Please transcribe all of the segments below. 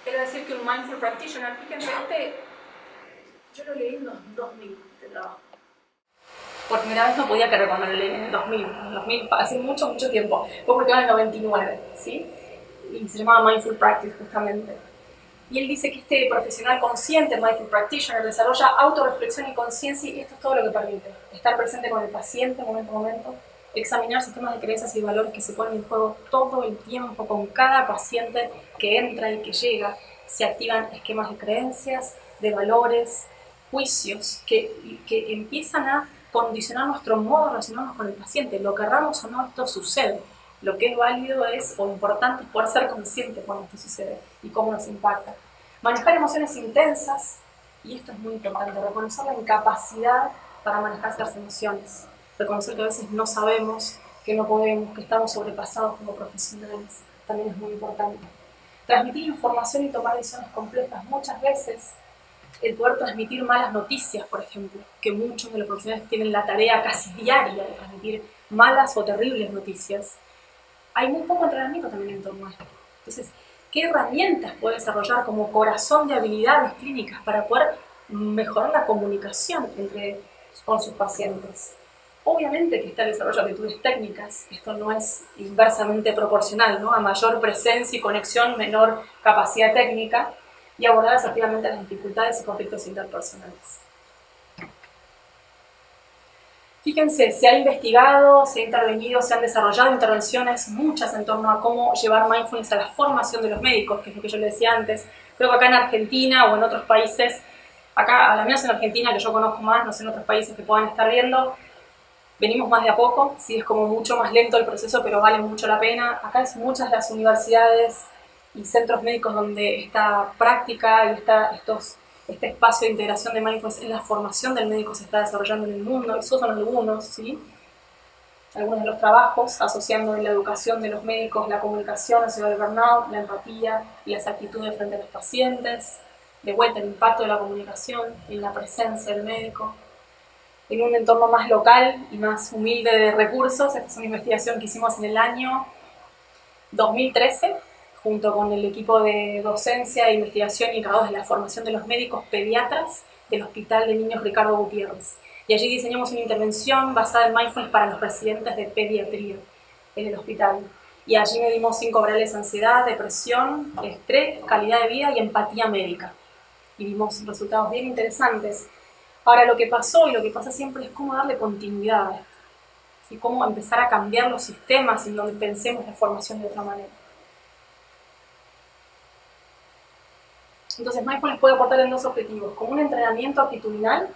era decir que un mindful practitioner, fíjense, yo lo leí en 2000, este trabajo. Por primera vez no podía creer cuando lo leí en el 2000. En el 2000, hace mucho, mucho tiempo. Fue porque era en el 99, ¿sí? Y se llamaba Mindful Practice, justamente. Y él dice que este profesional consciente, Mindful Practitioner, desarrolla autorreflexión y conciencia, y esto es todo lo que permite. Estar presente con el paciente, momento a momento, examinar sistemas de creencias y valores que se ponen en juego todo el tiempo con cada paciente que entra y que llega. Se activan esquemas de creencias, de valores, juicios que empiezan a condicionar nuestro modo de relacionarnos con el paciente. Lo querramos o no, esto sucede. Lo que es válido es, o importante es poder ser consciente cuando esto sucede y cómo nos impacta. Manejar emociones intensas, y esto es muy importante, reconocer la incapacidad para manejar estas emociones. Reconocer que a veces no sabemos, que no podemos, que estamos sobrepasados como profesionales, también es muy importante. Transmitir información y tomar decisiones complejas. Muchas veces el poder transmitir malas noticias, por ejemplo, que muchos de los profesionales tienen la tarea casi diaria de transmitir malas o terribles noticias. Hay muy poco entrenamiento también en torno a esto. Entonces, ¿qué herramientas puede desarrollar como corazón de habilidades clínicas para poder mejorar la comunicación con sus pacientes? Obviamente que está el desarrollo de actitudes técnicas, esto no es inversamente proporcional, ¿no? A mayor presencia y conexión, menor capacidad técnica, y abordar asertivamente las dificultades y conflictos interpersonales. Fíjense, se ha investigado, se ha intervenido, se han desarrollado intervenciones, muchas en torno a cómo llevar mindfulness a la formación de los médicos, que es lo que yo les decía antes. Creo que acá en Argentina o en otros países, acá, al menos en Argentina, que yo conozco más, no sé en otros países que puedan estar viendo, venimos más de a poco, sí, es como mucho más lento el proceso, pero vale mucho la pena. Acá es muchas de las universidades y centros médicos donde esta práctica y este espacio de integración de mindfulness en la formación del médico se está desarrollando en el mundo. Esos son algunos, ¿sí? Algunos de los trabajos asociando en la educación de los médicos la comunicación, el burnout, la empatía y las actitudes frente a los pacientes. De vuelta, el impacto de la comunicación en la presencia del médico. En un entorno más local y más humilde de recursos. Esta es una investigación que hicimos en el año 2013, junto con el equipo de docencia, investigación y encargados de la formación de los médicos pediatras del Hospital de Niños Ricardo Gutiérrez. Y allí diseñamos una intervención basada en mindfulness para los residentes de pediatría en el hospital. Y allí medimos 5 variables de ansiedad, depresión, estrés, calidad de vida y empatía médica. Y vimos resultados bien interesantes. Ahora, lo que pasó y lo que pasa siempre es cómo darle continuidad a esto. ¿Sí? Cómo empezar a cambiar los sistemas en donde pensemos la formación de otra manera. Entonces, mindfulness puede aportar en 2 objetivos, como un entrenamiento actitudinal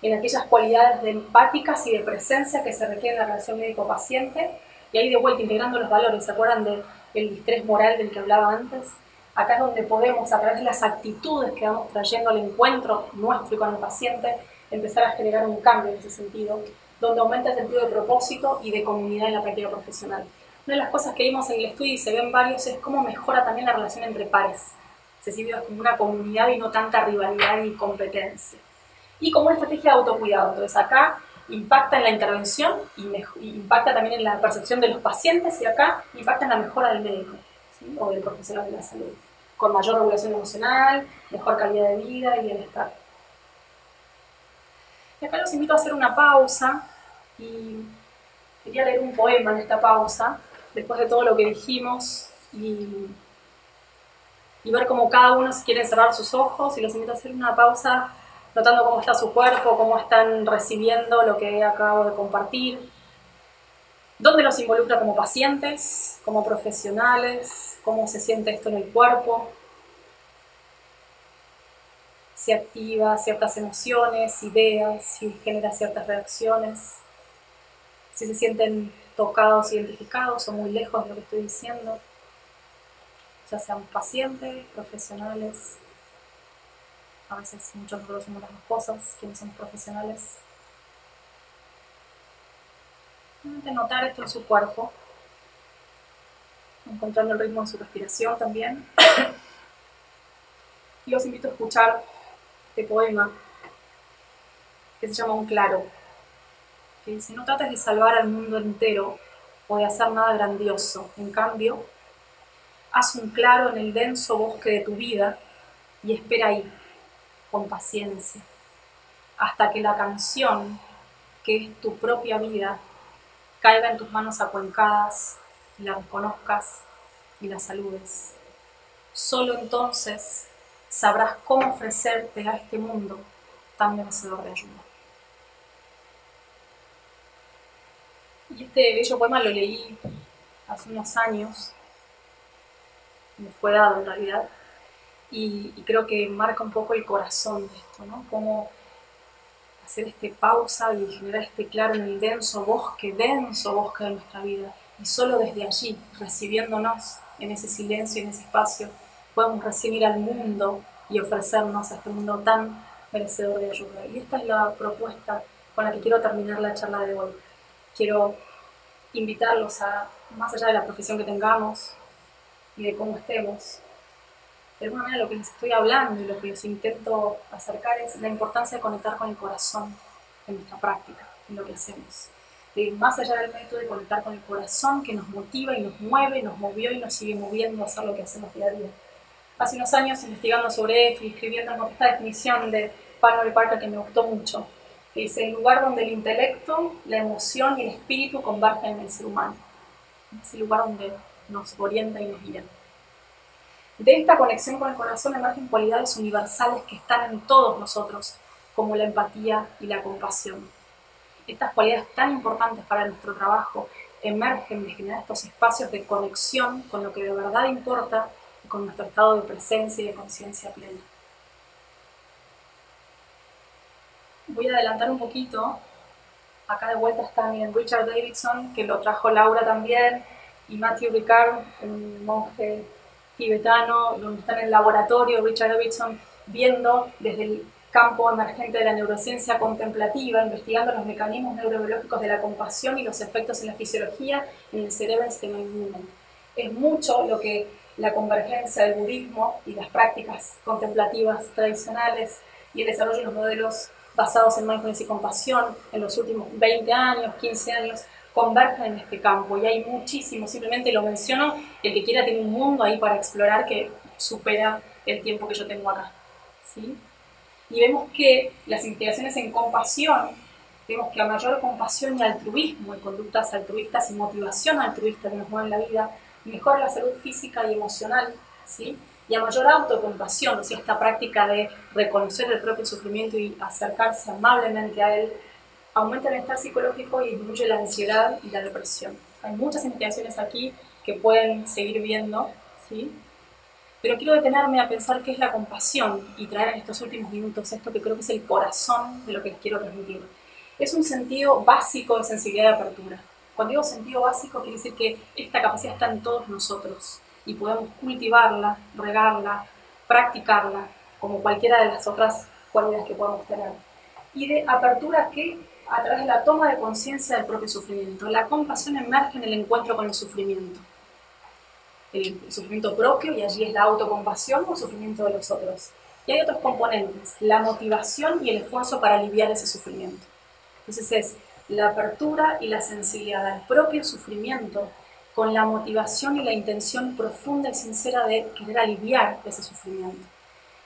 en aquellas cualidades de empáticas y de presencia que se requieren en la relación médico-paciente, y ahí de vuelta integrando los valores. ¿Se acuerdan del distrés moral del que hablaba antes? Acá es donde podemos, a través de las actitudes que vamos trayendo al encuentro nuestro y con el paciente, empezar a generar un cambio en ese sentido, donde aumenta el sentido de propósito y de comunidad en la práctica profesional. Una de las cosas que vimos en el estudio, y se ven varios, es cómo mejora también la relación entre pares. Se sirve como una comunidad y no tanta rivalidad y competencia. Y como una estrategia de autocuidado. Entonces acá impacta en la intervención y impacta también en la percepción de los pacientes, y acá impacta en la mejora del médico, ¿sí? O del profesional de la salud, con mayor regulación emocional, mejor calidad de vida y bienestar. Y acá los invito a hacer una pausa, y quería leer un poema en esta pausa, después de todo lo que dijimos, y ver cómo cada uno quiere cerrar sus ojos, y los invito a hacer una pausa notando cómo está su cuerpo, cómo están recibiendo lo que acabo de compartir, dónde los involucra como pacientes, como profesionales, cómo se siente esto en el cuerpo, si activa ciertas emociones, ideas, si genera ciertas reacciones, si se sienten tocados, identificados o muy lejos de lo que estoy diciendo, ya sean pacientes, profesionales. A veces muchos de nosotros somos las dos cosas, quienes somos profesionales. Notar esto en su cuerpo, encontrando el ritmo de su respiración también. Y los invito a escuchar este poema que se llama Un claro, que dice: no trates de salvar al mundo entero o de hacer nada grandioso, en cambio, haz un claro en el denso bosque de tu vida y espera ahí, con paciencia, hasta que la canción, que es tu propia vida, caiga en tus manos acuencadas y la reconozcas y la saludes. Solo entonces sabrás cómo ofrecerte a este mundo tan merecedor de ayuda. Y este bello poema lo leí hace unos años, me fue dado en realidad, y creo que marca un poco el corazón de esto, ¿no? Cómo hacer pausa y generar claro en el denso bosque de nuestra vida. Y solo desde allí, recibiéndonos en ese silencio, en ese espacio, podemos recibir al mundo y ofrecernos a este mundo tan merecedor de ayuda. Y esta es la propuesta con la que quiero terminar la charla de hoy. Quiero invitarlos a, más allá de la profesión que tengamos y de cómo estemos, de alguna manera lo que les estoy hablando y lo que les intento acercar es la importancia de conectar con el corazón en nuestra práctica, en lo que hacemos. De ir más allá del método, de conectar con el corazón que nos motiva y nos mueve, nos movió y nos sigue moviendo a hacer lo que hacemos día a día. Hace unos años, investigando sobre esto y escribiendo esta definición de Palmer Parker que me gustó mucho, que dice: el lugar donde el intelecto, la emoción y el espíritu convergen en el ser humano. Es el lugar donde nos orienta y nos guía. De esta conexión con el corazón emergen cualidades universales que están en todos nosotros, como la empatía y la compasión. Estas cualidades tan importantes para nuestro trabajo emergen de generar estos espacios de conexión con lo que de verdad importa y con nuestro estado de presencia y de conciencia plena. Voy a adelantar un poquito. Acá de vuelta está, miren, Richard Davidson, que lo trajo Laura también, y Matthew Ricard, un monje tibetano, donde está en el laboratorio Richard Davidson, viendo desde el campo emergente de la neurociencia contemplativa, investigando los mecanismos neurobiológicos de la compasión y los efectos en la fisiología y en el cerebro sistema inmune. Es mucho lo que la convergencia del budismo y las prácticas contemplativas tradicionales y el desarrollo de los modelos basados en mindfulness y compasión en los últimos 20 años, 15 años, convergen en este campo. Y hay muchísimo, simplemente lo menciono, el que quiera tiene un mundo ahí para explorar que supera el tiempo que yo tengo acá, ¿sí? Y vemos que las investigaciones en compasión, vemos que a mayor compasión y altruismo, y conductas altruistas y motivación altruista que nos mueven la vida, mejora la salud física y emocional, ¿sí? Y a mayor autocompasión, o sea, esta práctica de reconocer el propio sufrimiento y acercarse amablemente a él, aumenta el bienestar psicológico y disminuye la ansiedad y la depresión. Hay muchas investigaciones aquí que pueden seguir viendo, ¿sí? Pero quiero detenerme a pensar qué es la compasión y traer en estos últimos minutos esto que creo que es el corazón de lo que les quiero transmitir. Es un sentido básico de sensibilidad de apertura. Cuando digo sentido básico, quiere decir que esta capacidad está en todos nosotros y podemos cultivarla, regarla, practicarla, como cualquiera de las otras cualidades que podamos tener. Y de apertura que a través de la toma de conciencia del propio sufrimiento. La compasión emerge en el encuentro con el sufrimiento propio, y allí es la autocompasión o el sufrimiento de los otros. Y hay otros componentes, la motivación y el esfuerzo para aliviar ese sufrimiento. Entonces es la apertura y la sensibilidad al propio sufrimiento con la motivación y la intención profunda y sincera de querer aliviar ese sufrimiento.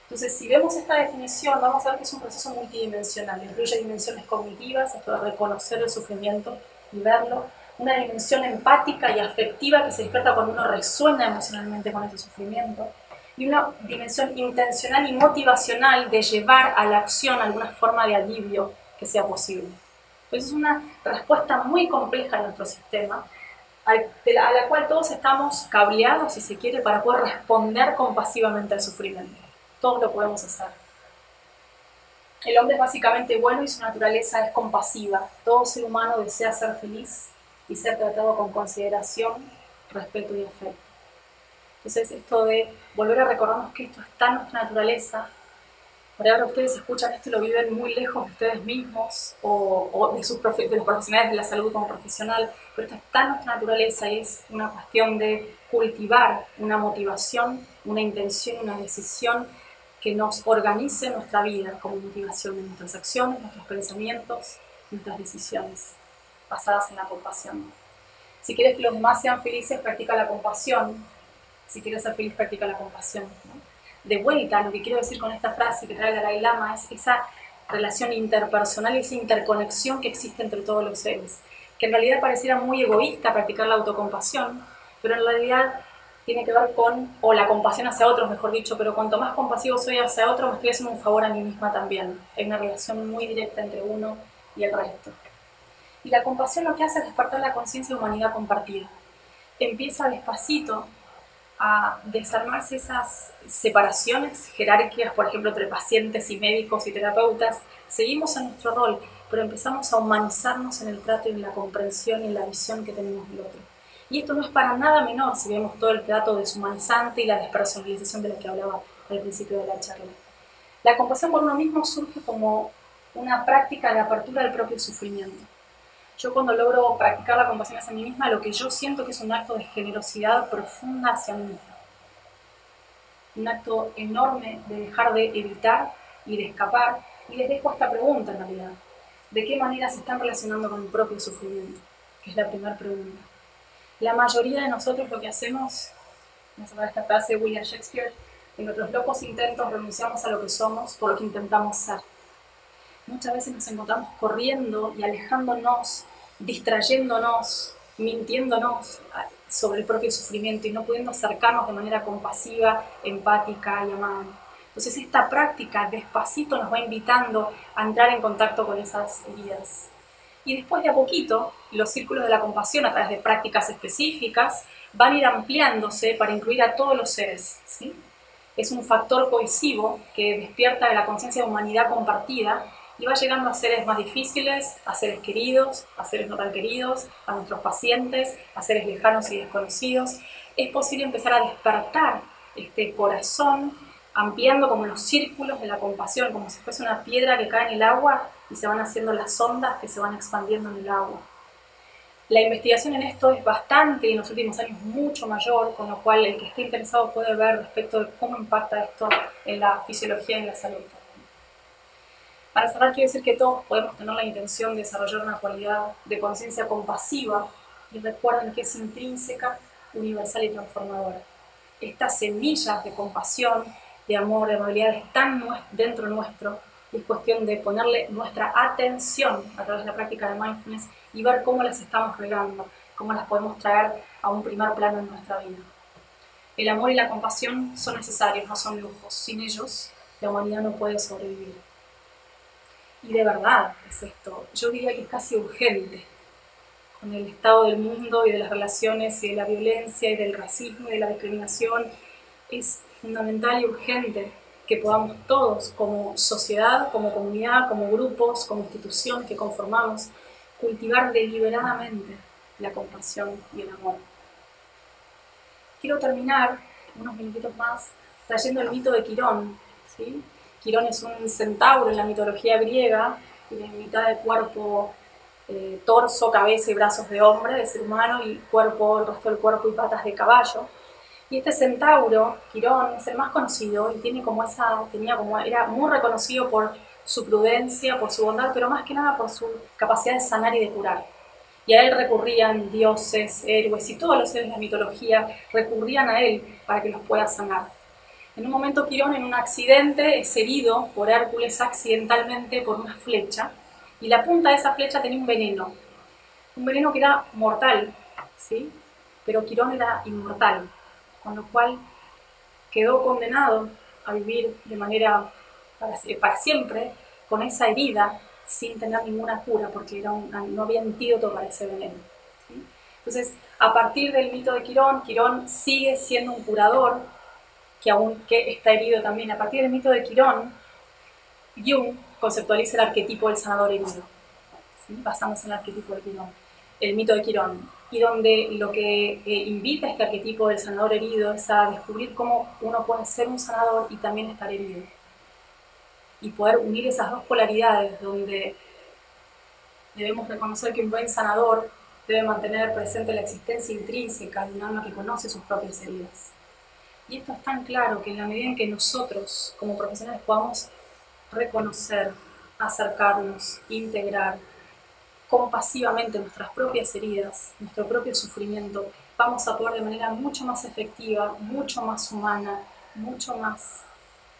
Entonces, si vemos esta definición, vamos a ver que es un proceso multidimensional. Incluye dimensiones cognitivas, esto de reconocer el sufrimiento y verlo. Una dimensión empática y afectiva que se despierta cuando uno resuena emocionalmente con ese sufrimiento. Y una dimensión intencional y motivacional de llevar a la acción alguna forma de alivio que sea posible. Entonces, es una respuesta muy compleja en nuestro sistema, a la cual todos estamos cableados, si se quiere, para poder responder compasivamente al sufrimiento. Todos lo podemos hacer. El hombre es básicamente bueno y su naturaleza es compasiva. Todo ser humano desea ser feliz y ser tratado con consideración, respeto y afecto. Entonces, esto de volver a recordarnos que esto está en nuestra naturaleza. Por ahora ustedes escuchan esto y lo viven muy lejos de ustedes mismos o de los profesionales de la salud como profesional, pero esto está en nuestra naturaleza y es una cuestión de cultivar una motivación, una intención, una decisión que nos organice nuestra vida como motivación en nuestras acciones, nuestros pensamientos, nuestras decisiones, basadas en la compasión. Si quieres que los demás sean felices, practica la compasión. Si quieres ser feliz, practica la compasión, ¿no? De vuelta, lo que quiero decir con esta frase que trae el Dalai Lama es esa relación interpersonal y esa interconexión que existe entre todos los seres, que en realidad pareciera muy egoísta practicar la autocompasión, pero en realidad tiene que ver con, o la compasión hacia otros, mejor dicho, pero cuanto más compasivo soy hacia otro, me estoy haciendo un favor a mí misma también. Hay una relación muy directa entre uno y el resto. Y la compasión lo que hace es despertar la conciencia de humanidad compartida. Empieza despacito a desarmarse esas separaciones jerárquicas, por ejemplo, entre pacientes y médicos y terapeutas. Seguimos en nuestro rol, pero empezamos a humanizarnos en el trato y en la comprensión y en la visión que tenemos del otro. Y esto no es para nada menor si vemos todo el trato deshumanizante y la despersonalización de la que hablaba al principio de la charla. La compasión por uno mismo surge como una práctica de apertura al propio sufrimiento. Yo cuando logro practicar la compasión hacia mí misma, lo que yo siento que es un acto de generosidad profunda hacia mí misma. Un acto enorme de dejar de evitar y de escapar. Y les dejo esta pregunta en realidad. ¿De qué manera se están relacionando con el propio sufrimiento? Que es la primera pregunta. La mayoría de nosotros lo que hacemos, vamos a ver esta frase de William Shakespeare, en nuestros locos intentos renunciamos a lo que somos por lo que intentamos ser. Muchas veces nos encontramos corriendo y alejándonos, distrayéndonos, mintiéndonos sobre el propio sufrimiento y no pudiendo acercarnos de manera compasiva, empática y amable. Entonces esta práctica despacito nos va invitando a entrar en contacto con esas heridas. Y después de a poquito, los círculos de la compasión a través de prácticas específicas van a ir ampliándose para incluir a todos los seres, ¿sí? Es un factor cohesivo que despierta de la conciencia de humanidad compartida y va llegando a seres más difíciles, a seres queridos, a seres no tan queridos, a nuestros pacientes, a seres lejanos y desconocidos. Es posible empezar a despertar este corazón, ampliando como los círculos de la compasión, como si fuese una piedra que cae en el agua y se van haciendo las ondas que se van expandiendo en el agua. La investigación en esto es bastante, en los últimos años mucho mayor, con lo cual el que esté interesado puede ver respecto de cómo impacta esto en la fisiología y en la salud. Para cerrar, quiero decir que todos podemos tener la intención de desarrollar una cualidad de conciencia compasiva y recuerden que es intrínseca, universal y transformadora. Estas semillas de compasión, de amor, de amabilidad están dentro nuestro y es cuestión de ponerle nuestra atención a través de la práctica de mindfulness y ver cómo las estamos regando, cómo las podemos traer a un primer plano en nuestra vida. El amor y la compasión son necesarios, no son lujos. Sin ellos, la humanidad no puede sobrevivir. Y de verdad es esto. Yo diría que es casi urgente con el estado del mundo y de las relaciones y de la violencia y del racismo y de la discriminación. Es fundamental y urgente que podamos todos, como sociedad, como comunidad, como grupos, como instituciones que conformamos, cultivar deliberadamente la compasión y el amor. Quiero terminar, unos minutitos más, trayendo el mito de Quirón, ¿sí? Quirón es un centauro en la mitología griega, tiene mitad de cuerpo, torso, cabeza y brazos de hombre, de ser humano, y el resto del cuerpo y patas de caballo. Y este centauro, Quirón, es el más conocido y era muy reconocido por su prudencia, por su bondad, pero más que nada por su capacidad de sanar y de curar. Y a él recurrían dioses, héroes y todos los seres de la mitología recurrían a él para que los pueda sanar. En un momento Quirón, en un accidente, es herido por Hércules accidentalmente por una flecha, y la punta de esa flecha tenía un veneno que era mortal, ¿sí? Pero Quirón era inmortal, con lo cual quedó condenado a vivir de manera para siempre con esa herida sin tener ninguna cura, porque no había antídoto para ese veneno, ¿sí? Entonces, a partir del mito de Quirón, Quirón sigue siendo un curador que está herido también. A partir del mito de Quirón, Jung conceptualiza el arquetipo del sanador herido, ¿sí? Basamos en el arquetipo de Quirón, el mito de Quirón, y donde lo que invita a este arquetipo del sanador herido es a descubrir cómo uno puede ser un sanador y también estar herido, y poder unir esas dos polaridades, donde debemos reconocer que un buen sanador debe mantener presente la existencia intrínseca de un alma que conoce sus propias heridas. Y esto es tan claro que en la medida en que nosotros, como profesionales, podamos reconocer, acercarnos, integrar compasivamente nuestras propias heridas, nuestro propio sufrimiento, vamos a poder de manera mucho más efectiva, mucho más humana, mucho más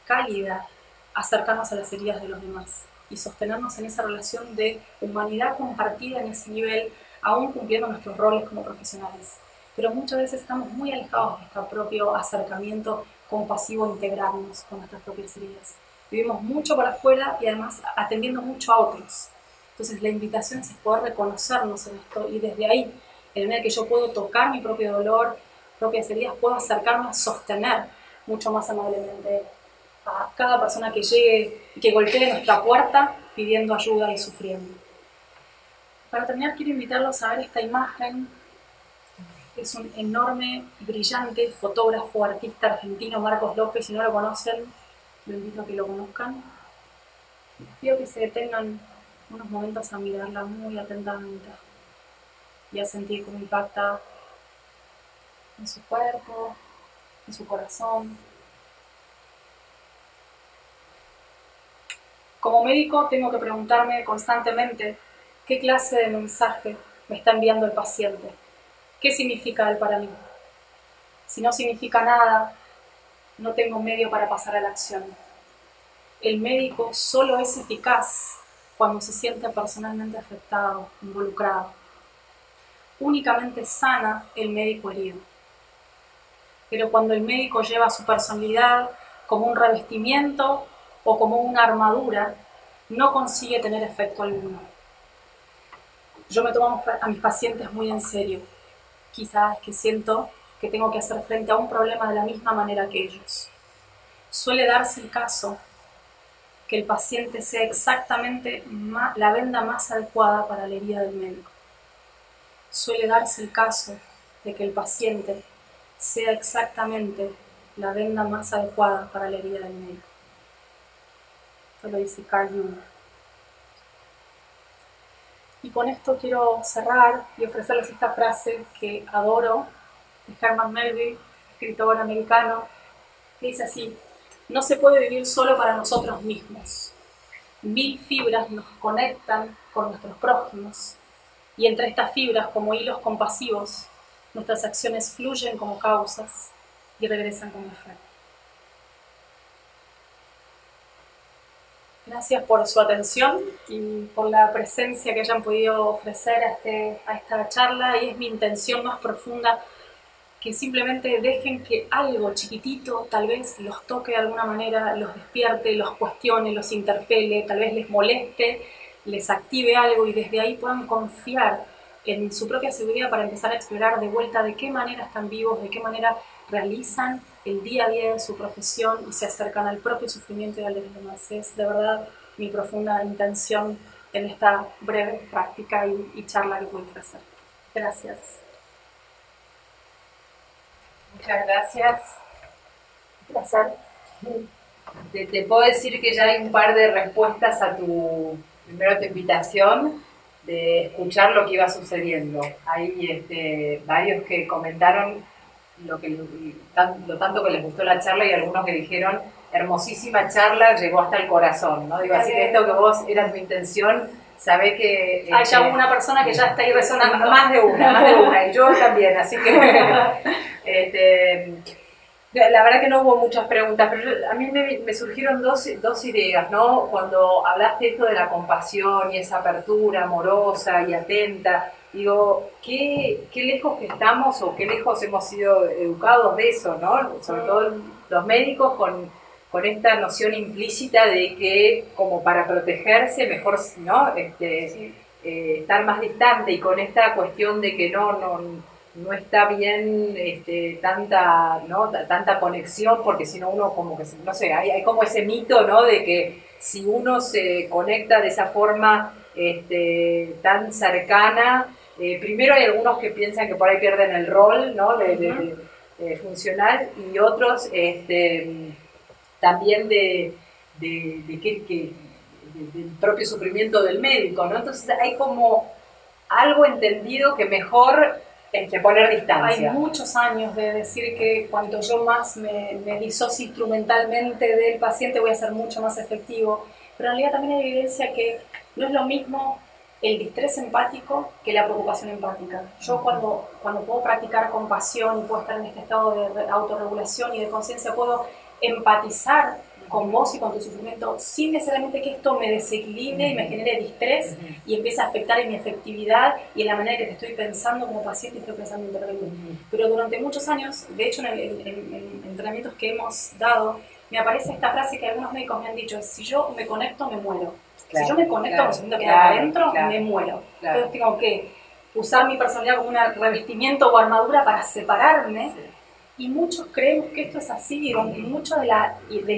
cálida, acercarnos a las heridas de los demás y sostenernos en esa relación de humanidad compartida en ese nivel, aún cumpliendo nuestros roles como profesionales. Pero muchas veces estamos muy alejados de nuestro propio acercamiento compasivo, integrarnos con nuestras propias heridas. Vivimos mucho para afuera y además atendiendo mucho a otros. Entonces la invitación es poder reconocernos en esto y desde ahí, en el que yo puedo tocar mi propio dolor, propias heridas, puedo acercarme a sostener mucho más amablemente a cada persona que llegue y que golpee nuestra puerta pidiendo ayuda y sufriendo. Para terminar, quiero invitarlos a ver esta imagen. Es un enorme, brillante fotógrafo, artista argentino, Marcos López. Si no lo conocen, lo invito a que lo conozcan. Pido que se detengan unos momentos a mirarla muy atentamente y a sentir cómo impacta en su cuerpo, en su corazón. Como médico tengo que preguntarme constantemente qué clase de mensaje me está enviando el paciente. ¿Qué significa él para mí? Si no significa nada, no tengo medio para pasar a la acción. El médico solo es eficaz cuando se siente personalmente afectado, involucrado. Únicamente sana el médico herido. Pero cuando el médico lleva su personalidad como un revestimiento o como una armadura, no consigue tener efecto alguno. Yo me tomo a mis pacientes muy en serio. Quizás es que siento que tengo que hacer frente a un problema de la misma manera que ellos. Suele darse el caso que el paciente sea exactamente la venda más adecuada para la herida del médico. Suele darse el caso de que el paciente sea exactamente la venda más adecuada para la herida del médico. Esto lo dice Carl Jung. Y con esto quiero cerrar y ofrecerles esta frase que adoro, de Herman Melville, escritor americano, que dice así: no se puede vivir solo para nosotros mismos. 1000 fibras nos conectan con nuestros prójimos, y entre estas fibras, como hilos compasivos, nuestras acciones fluyen como causas y regresan como efecto. Gracias por su atención y por la presencia que hayan podido ofrecer a esta charla, y es mi intención más profunda que simplemente dejen que algo chiquitito tal vez los toque de alguna manera, los despierte, los cuestione, los interpele, tal vez les moleste, les active algo y desde ahí puedan confiar en su propia seguridad para empezar a explorar de vuelta de qué manera están vivos, de qué manera realizan el día a día de su profesión y se acercan al propio sufrimiento y al de los demás. Es de verdad mi profunda intención en esta breve práctica y charla que pude ofrecer. Gracias. Muchas gracias. Un placer. Te puedo decir que ya hay un par de respuestas a tu invitación de escuchar lo que iba sucediendo. Hay varios que comentaron lo tanto que les gustó la charla, y algunos que dijeron hermosísima charla, llegó hasta el corazón, ¿no? Digo, así que esto que vos era tu intención, sabés que... Hay ya una persona que ya está ahí resonando. Más de una, y yo también, así que... La verdad que no hubo muchas preguntas, pero a mí me surgieron dos ideas, ¿no? Cuando hablaste esto de la compasión y esa apertura amorosa y atenta, digo, qué lejos que estamos o qué lejos hemos sido educados de eso, ¿no? Sobre todo los médicos con esta noción implícita de que como para protegerse mejor, ¿no? Estar más distante, y con esta cuestión de que no está bien tanta conexión, porque si no uno como que, no sé, hay como ese mito, ¿no? De que si uno se conecta de esa forma tan cercana, primero hay algunos que piensan que por ahí pierden el rol, ¿no? Funcional, y otros también del propio sufrimiento del médico, ¿no? Entonces hay como algo entendido que mejor poner distancia. Hay muchos años de decir que cuanto yo más me disocio instrumentalmente del paciente voy a ser mucho más efectivo, pero en realidad también hay evidencia que no es lo mismo el distrés empático que la preocupación empática. Yo cuando puedo practicar compasión y puedo estar en este estado de autorregulación y de conciencia, puedo empatizar con vos y con tu sufrimiento sin necesariamente que esto me desequilibre y me genere distrés y empiece a afectar en mi efectividad y en la manera que te estoy pensando como paciente y estoy pensando internamente. Pero durante muchos años, de hecho en entrenamientos que hemos dado, me aparece esta frase que algunos médicos me han dicho: si yo me conecto, me muero. Claro, si yo me conecto con el sufrimiento que hay adentro, me muero. Entonces tengo que usar mi personalidad como un revestimiento o armadura para separarme. Y muchos creemos que esto es así, y mucho de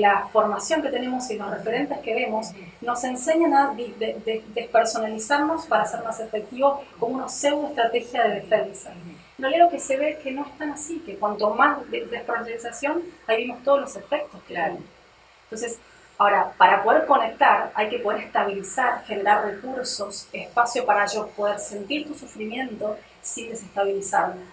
la formación que tenemos y los referentes que vemos nos enseñan a despersonalizarnos para ser más efectivos como una pseudo estrategia de defensa. No leo que se ve que no es tan así, que cuanto más despersonalización, ahí vimos todos los efectos que hay. Entonces, ahora, para poder conectar hay que poder estabilizar, generar recursos, espacio para yo poder sentir tu sufrimiento sin desestabilizarme.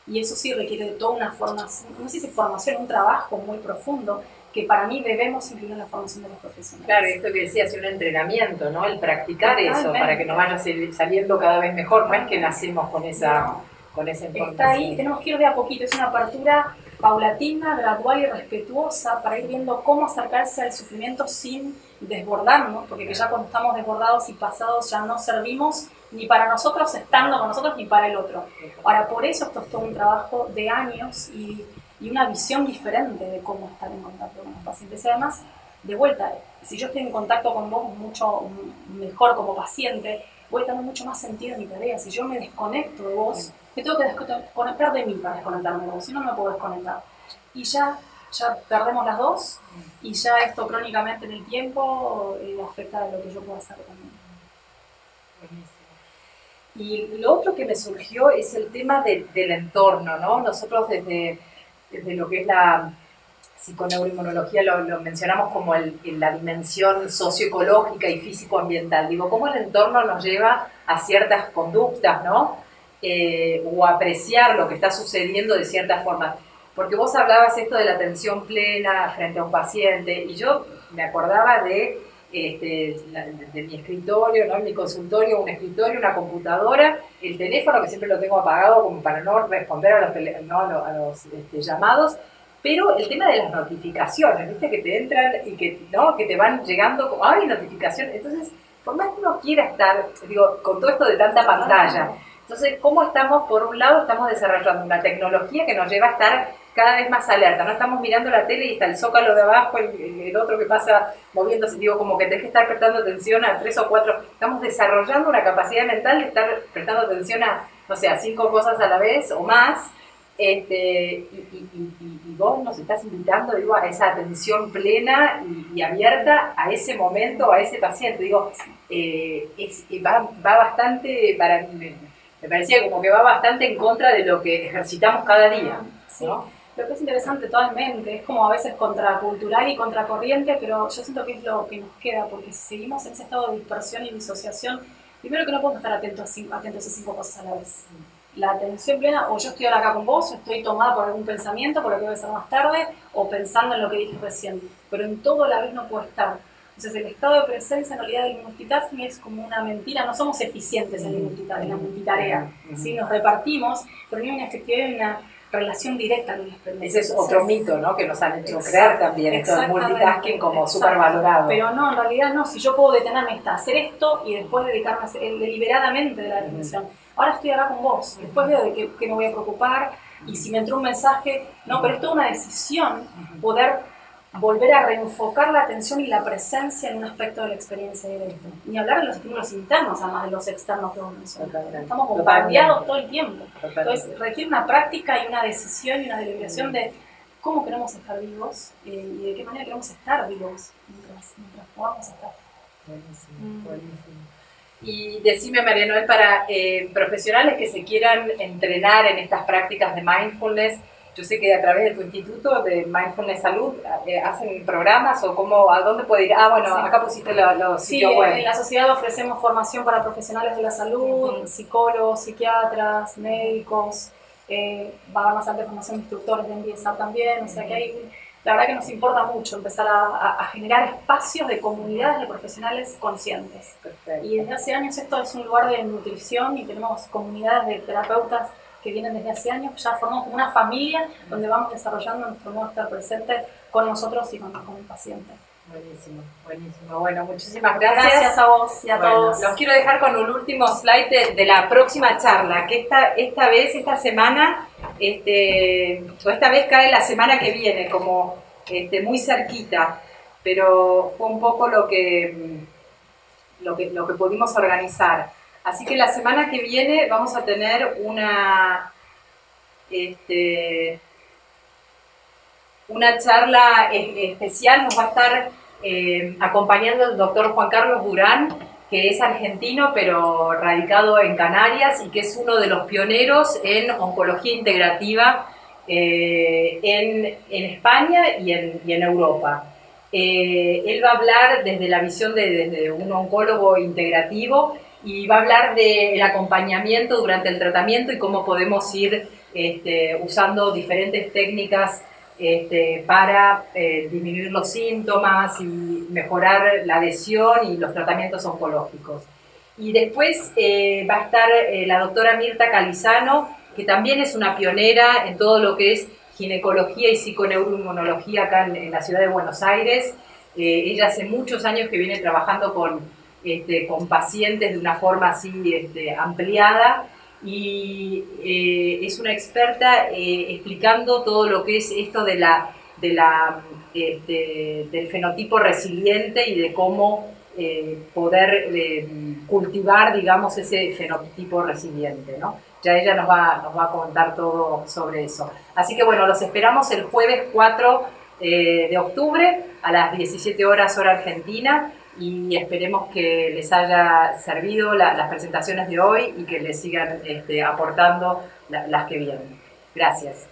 Y eso sí requiere de toda una formación, no sé si formación, un trabajo muy profundo, que para mí debemos incluir en la formación de los profesionales. Claro, esto que decías, un entrenamiento, ¿no? El practicar eso para que nos vaya saliendo cada vez mejor, no es que nacemos con esa información. Está ahí, tenemos que ir de a poquito, es una apertura paulatina, gradual y respetuosa para ir viendo cómo acercarse al sufrimiento sin desbordarnos, porque ya cuando estamos desbordados y pasados ya no servimos ni para nosotros estando con nosotros ni para el otro. Ahora, por eso esto es todo un trabajo de años y una visión diferente de cómo estar en contacto con los pacientes. Y además, de vuelta, si yo estoy en contacto con vos mucho mejor como paciente, voy a tener mucho más sentido en mi tarea. Si yo me desconecto de vos, me tengo que desconectar de mí para desconectarme de vos, si no me puedo desconectar. Y ya perdemos las dos, y ya esto crónicamente en el tiempo afecta a lo que yo puedo hacer también. Y lo otro que me surgió es el tema del entorno, ¿no? Nosotros desde lo que es la psiconeuroinmunología lo mencionamos como la dimensión socioecológica y físico-ambiental. Digo, cómo el entorno nos lleva a ciertas conductas, ¿no? O a apreciar lo que está sucediendo de ciertas formas. Porque vos hablabas esto de la atención plena frente a un paciente, y yo me acordaba de mi escritorio, ¿no? En mi consultorio, un escritorio, una computadora, el teléfono, que siempre lo tengo apagado como para no responder a los llamados, pero el tema de las notificaciones, ¿viste? Que te entran y que te van llegando como, ¡ay, notificación! Entonces, por más que uno quiera estar, digo, con todo esto de tanta pantalla, entonces, ¿cómo estamos? Por un lado, estamos desarrollando una tecnología que nos lleva a estar cada vez más alerta, ¿no? Estamos mirando la tele y está el zócalo de abajo, el otro que pasa moviéndose, digo, como que tenés que estar prestando atención a 3 o 4, estamos desarrollando una capacidad mental de estar prestando atención a, no sé, a 5 cosas a la vez o más, y vos nos estás invitando, digo, a esa atención plena y abierta a ese momento, a ese paciente, digo, va bastante, me parecía como que va bastante en contra de lo que ejercitamos cada día, ¿no? Sí. Lo que es interesante totalmente, es como a veces contracultural y contracorriente, pero yo siento que es lo que nos queda, porque si seguimos en ese estado de dispersión y disociación, primero que no podemos estar atentos a 5 cosas a la vez. La atención plena, o yo estoy ahora acá con vos, o estoy tomada por algún pensamiento, por lo que voy a hacer más tarde, o pensando en lo que dije recién, pero en todo a la vez no puedo estar. Entonces el estado de presencia en realidad del multitasking es como una mentira, no somos eficientes en la multitarea, ¿sí? Nos repartimos, pero no hay una efectividad y una relación directa con la experiencia. Ese es otro mito, ¿no? Que nos han hecho creer también, esto del multitasking como súper valorado. Pero no, en realidad no, si yo puedo detenerme hasta hacer esto y después dedicarme a hacer deliberadamente de la definición. Ahora estoy acá con vos, después veo de qué me voy a preocupar, y si me entró un mensaje, no, pero es toda una decisión poder volver a reenfocar la atención y la presencia en un aspecto de la experiencia directa. Ni hablar de los estímulos internos, además de los externos que vos mencionaste. Estamos bombardeados todo el tiempo. Entonces requiere una práctica y una decisión y una deliberación de cómo queremos estar vivos y de qué manera queremos estar vivos mientras podamos estar. Buenísimo, buenísimo. Y decime, María Noel, para profesionales que se quieran entrenar en estas prácticas de mindfulness, yo sé que a través de tu instituto de Mindfulness Salud hacen programas, o cómo, ¿a dónde puede ir? Ah, bueno, sí. Acá pusiste los sitios web. En la sociedad ofrecemos formación para profesionales de la salud, psicólogos, psiquiatras, médicos, va a haber más amplia formación de instructores de MBSR también, o sea que hay la verdad que nos importa mucho empezar a generar espacios de comunidades de profesionales conscientes. Perfecto. Y desde hace años esto es un lugar de nutrición y tenemos comunidades de terapeutas que vienen desde hace años, ya formamos una familia donde vamos desarrollando nuestro modo de estar presente con nosotros y con el paciente. Buenísimo, buenísimo. Bueno, muchísimas gracias. Gracias a vos y a todos. Los quiero dejar con un último slide de la próxima charla, que esta semana, o esta vez cae la semana que viene, como muy cerquita, pero fue un poco lo que pudimos organizar. Así que la semana que viene vamos a tener una charla especial. Nos va a estar acompañando el doctor Juan Carlos Durán, que es argentino pero radicado en Canarias y que es uno de los pioneros en oncología integrativa en España y en Europa. Él va a hablar desde la visión desde un oncólogo integrativo y va a hablar del acompañamiento durante el tratamiento y cómo podemos ir usando diferentes técnicas para disminuir los síntomas y mejorar la adhesión y los tratamientos oncológicos. Y después va a estar la doctora Mirta Calizano, que también es una pionera en todo lo que es ginecología y psiconeuroinmunología acá en la ciudad de Buenos Aires. Ella hace muchos años que viene trabajando con pacientes de una forma así ampliada y es una experta explicando todo lo que es esto del fenotipo resiliente y de cómo poder cultivar, digamos, ese fenotipo resiliente, ¿no? Ya ella nos va a contar todo sobre eso. Así que bueno, los esperamos el jueves 4 de octubre a las 17 horas hora argentina y esperemos que les haya servido las presentaciones de hoy y que les sigan aportando las que vienen. Gracias.